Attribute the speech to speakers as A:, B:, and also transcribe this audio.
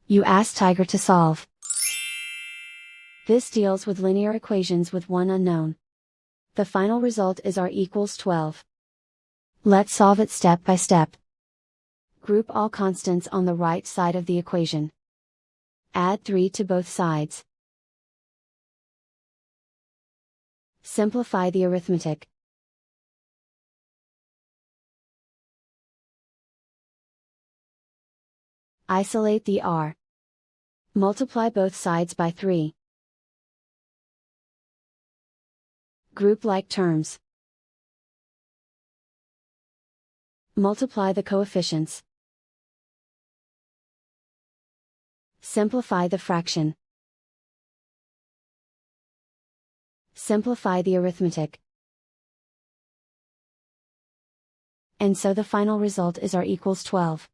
A: You ask Tiger to solve. This deals with linear equations with one unknown. The final result is r equals 12. Let's solve it step by step. Group all constants on the right side of the equation. Add 3 to both sides. Simplify the arithmetic. Isolate the r. Multiply both sides by 3. Group like terms. Multiply the coefficients. Simplify the fraction. Simplify the arithmetic. And so the final result is r equals 12.